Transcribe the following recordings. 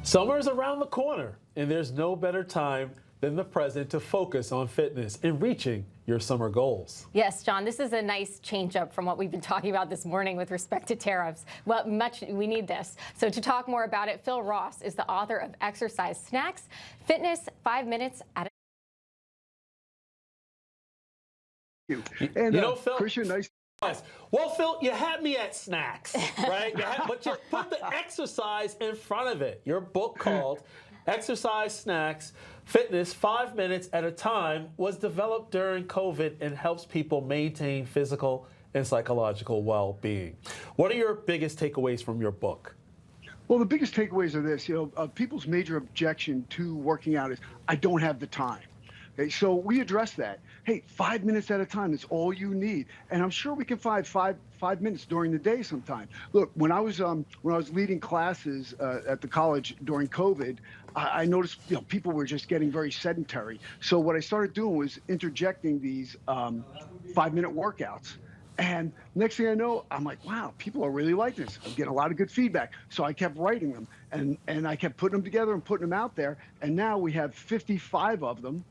Summer is around the corner, and there's no better time than the present to focus on fitness and reaching your summer goals. Yes, John, this is a nice change up from what we've been talking about this morning with respect to tariffs. Well, we need this. So to talk more about it, Philross is the author of Exercise Snacks, Fitness 5 Minutes at a And you know, Phil, Christian, nice. Well, Phil, you had me at snacks, right? But you put the exercise in front of it. Your book called Exercise Snacks, Fitness 5 Minutes at a Time was developed during COVID and helps people maintain physical and psychological well-being. What are your biggest takeaways from your book? Well, the biggest takeaways are this, people's major objection to working out is, I don't have the time. Okay, so we address that. Hey, 5 minutes at a time is all you need, and I'm sure we can find five minutes during the day sometime. Look, when I was leading classes at the college during COVID, I noticed people were just getting very sedentary. So what I started doing was interjecting these 5-minute workouts. And next thing I know, I'm like, wow, people are really liking this. I'm getting a lot of good feedback. So I kept writing them, and I kept putting them together and putting them out there. And now we have 55 of them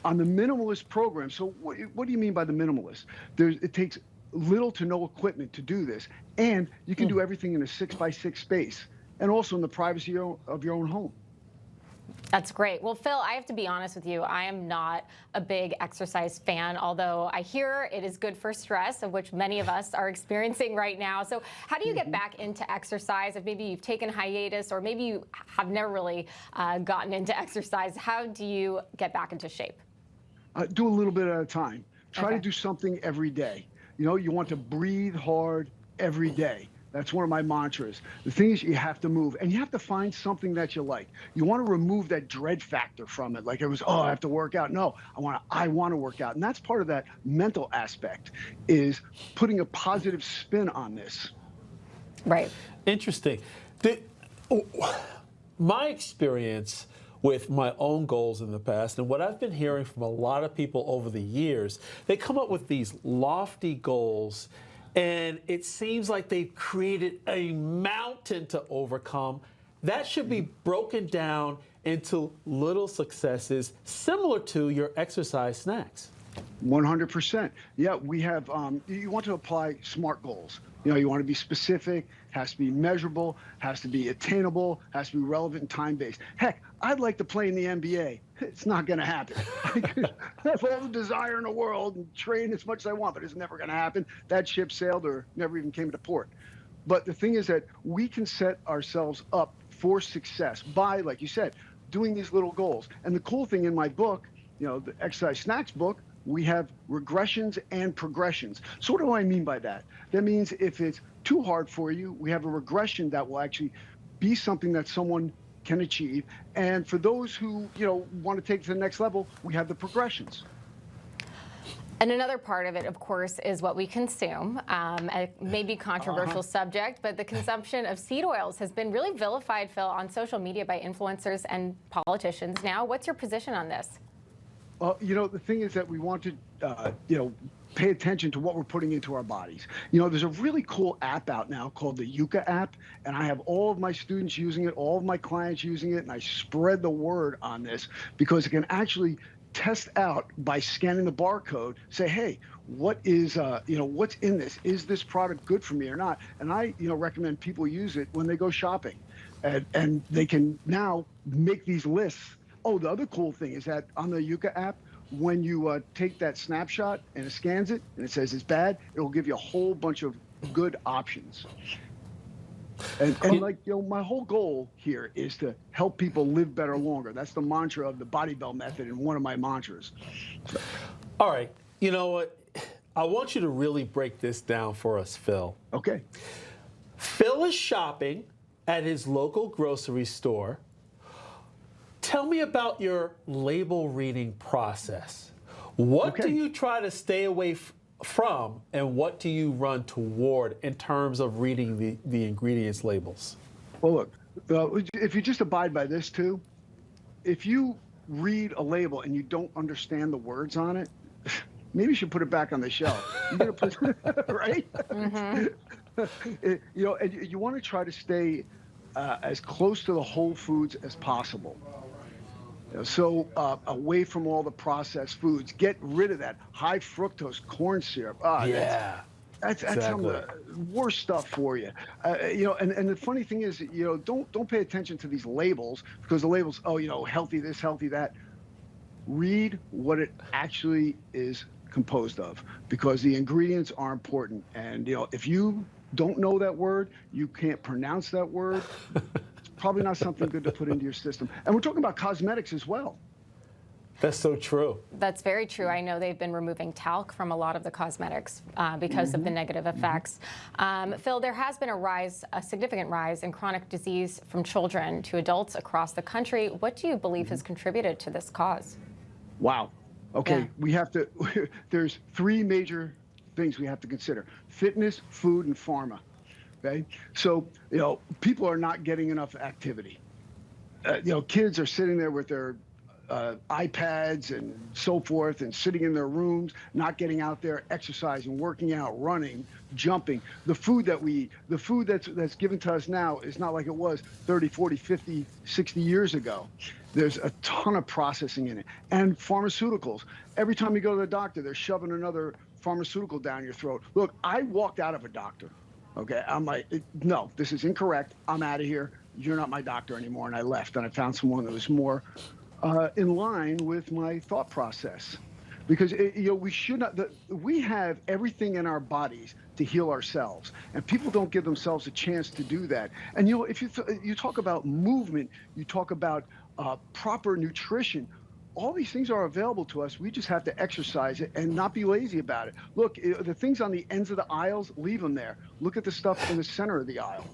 on the minimalist program. So what do you mean by the minimalist? It takes little to no equipment to do this. And you can do everything in a 6x6 space and also in the privacy of your own home. That's great. Well, Phil, I have to be honest with you. I am not a big exercise fan, although I hear it is good for stress, of which many of us are experiencing right now. So how do you get back into exercise? If maybe you've taken hiatus or maybe you have never really gotten into exercise, how do you get back into shape? Do a little bit at a time. Try to do something every day. You want to breathe hard every day. That's one of my mantras. The thing is, you have to move, and you have to find something that you like. You want to remove that dread factor from it, like it was, oh, I have to work out. No, I want to work out, and that's part of that mental aspect, is putting a positive spin on this. Right. Interesting. My experience with my own goals in the past, and what I've been hearing from a lot of people over the years, they come up with these lofty goals, and it seems like they've created a mountain to overcome. That should be broken down into little successes similar to your exercise snacks. 100%. Yeah, we have, you want to apply SMART goals. You want to be specific, has to be measurable, has to be attainable, has to be relevant and time-based. Heck, I'd like to play in the NBA. It's not going to happen. I could have all the desire in the world and train as much as I want, but it's never going to happen. That ship sailed or never even came to port. But the thing is that we can set ourselves up for success by, like you said, doing these little goals. And the cool thing in my book, the Exercise Snacks book, we have regressions and progressions. So what do I mean by that? That means if it's too hard for you, we have a regression that will actually be something that someone can achieve. And for those who, want to take it to the next level, we have the progressions. And another part of it, of course, is what we consume. A maybe controversial subject, but the consumption of seed oils has been really vilified, Phil, on social media by influencers and politicians now. What's your position on this? Well, the thing is that we want to, pay attention to what we're putting into our bodies. There's a really cool app out now called the Yuka app, and I have all of my students using it, all of my clients using it, and I spread the word on this because it can actually test out by scanning the barcode, say, hey, what is, what's in this? Is this product good for me or not? And I, recommend people use it when they go shopping, and they can now make these lists. Oh, the other cool thing is that on the Yuka app, when you take that snapshot and it scans it and it says it's bad, it will give you a whole bunch of good options. And my whole goal here is to help people live better longer. That's the mantra of the Body Bell method and one of my mantras. So. All right. You know what? I want you to really break this down for us, Phil. Okay. Phil is shopping at his local grocery store. Tell me about your label reading process. What do you try to stay away from, and what do you run toward in terms of reading the ingredients labels? Well, look, if you just abide by this too, if you read a label and you don't understand the words on it, maybe you should put it back on the shelf. You're gonna put, right? And you want to try to stay as close to the whole foods as possible. So away from all the processed foods, get rid of that high fructose corn syrup. Yeah. That's some of the worst stuff for you. And the funny thing is, don't pay attention to these labels, because the labels, healthy this, healthy that. Read what it actually is composed of, because the ingredients are important. And if you don't know that word, you can't pronounce that word, it's probably not something good to put into your system. And we're talking about cosmetics as well. That's so true. That's very true. I know they've been removing talc from a lot of the cosmetics because of the negative effects. Phil, there has been a significant rise in chronic disease from children to adults across the country. What do you believe has contributed to this cause? Wow. Okay, Yeah. we have to, there's three major things we have to consider: fitness, food, and pharma. Okay, so, people are not getting enough activity. Kids are sitting there with their iPads and so forth, and sitting in their rooms, not getting out there, exercising, working out, running, jumping. The food that we eat, the food that's given to us now is not like it was 30, 40, 50, 60 years ago. There's a ton of processing in it. And pharmaceuticals. Every time you go to the doctor, they're shoving another pharmaceutical down your throat. Look, I walked out of a doctor. Okay, I'm like, no, this is incorrect. I'm out of here. You're not my doctor anymore. And I left, and I found someone that was more in line with my thought process. Because we should not. We have everything in our bodies to heal ourselves, and people don't give themselves a chance to do that. And if you talk about movement, you talk about proper nutrition. All these things are available to us. We just have to exercise it and not be lazy about it. Look, the things on the ends of the aisles, leave them there. Look at the stuff in the center of the aisle.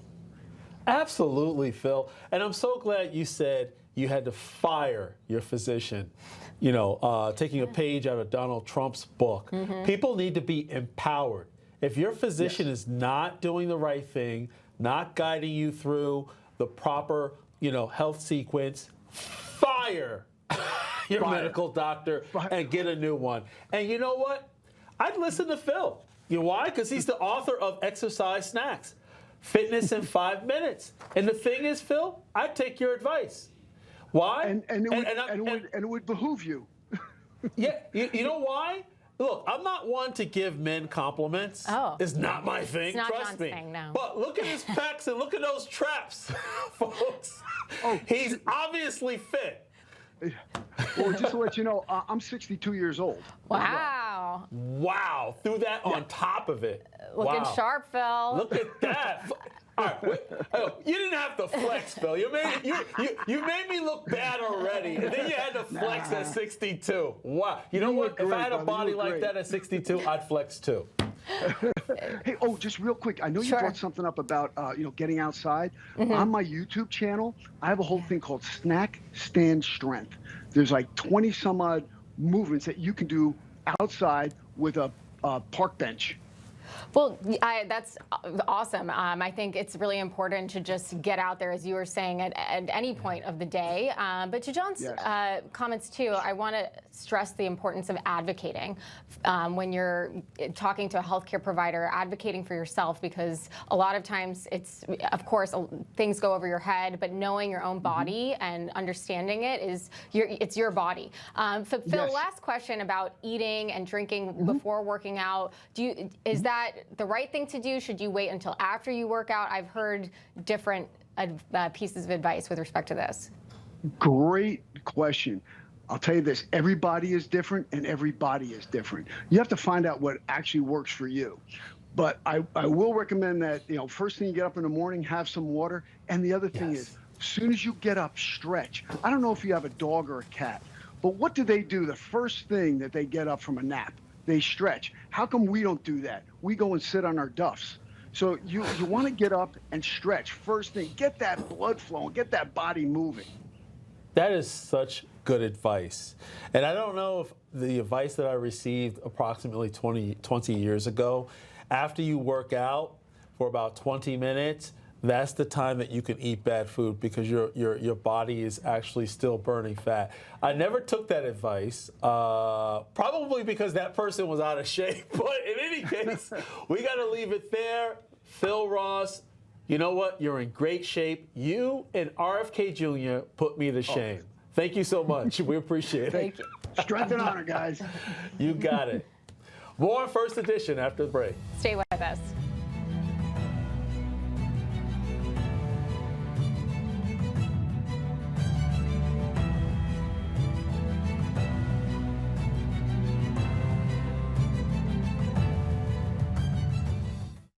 Absolutely, Phil. And I'm so glad you said you had to fire your physician. Taking a page out of Donald Trump's book. People need to be empowered. If your physician is not doing the right thing, not guiding you through the proper, health sequence, fire your medical doctor and get a new one. And you know what? I'd listen to Phil. You know why? Because he's the author of Exercise Snacks, Fitness in 5 Minutes. And the thing is, Phil, I'd take your advice. Why? And it would behoove you. Yeah, you know why? Look, I'm not one to give men compliments. Oh. It's not my thing, It's not trust John's me. thing, no. But look at his pecs and look at those traps, folks. Oh. He's obviously fit. Well, just to let you know, I'm 62 years old. Wow. Wow, threw that on top of it. Looking Wow. sharp, Phil. Look at that. All right, wait. Oh, you didn't have to flex, Phil. You made me look bad already, and then you had to flex at 62. Wow. You know what? If I had a body like that at 62, I'd flex too. Hey, just real quick. I know you Sure. brought something up about getting outside. On my YouTube channel, I have a whole thing called Snack Stand Strength. There's like 20 some odd movements that you can do outside with a park bench. Well, that's awesome. I think it's really important to just get out there, as you were saying, at any point of the day. But to John's comments, too, I want to stress the importance of advocating when you're talking to a healthcare provider, advocating for yourself, because a lot of times it's, of course, things go over your head, but knowing your own body and understanding it it's your body. So, Phil, last question about eating and drinking before working out. Is that the right thing to do? Should you wait until after you work out? I've heard different pieces of advice with respect to this. Great question. I'll tell you this, everybody is different and every body is different. You have to find out what actually works for you. But I will recommend that, first thing you get up in the morning, have some water. And the other thing is, as soon as you get up, stretch. I don't know if you have a dog or a cat, but what do they do the first thing that they get up from a nap? They stretch. How come we don't do that? We go and sit on our duffs. So you want to get up and stretch first thing. Get that blood flowing. Get that body moving. That is such good advice. And I don't know if the advice that I received approximately 20 years ago, after you work out for about 20 minutes, that's the time that you can eat bad food because your body is actually still burning fat. I never took that advice, probably because that person was out of shape. But in any case, we got to leave it there. Phil Ross, You know what? You're in great shape. You and RFK Jr. put me to shame. Thank you so much. We appreciate it. Thank you. Strength and honor, guys. You got it. More on First Edition after the break. Stay with us.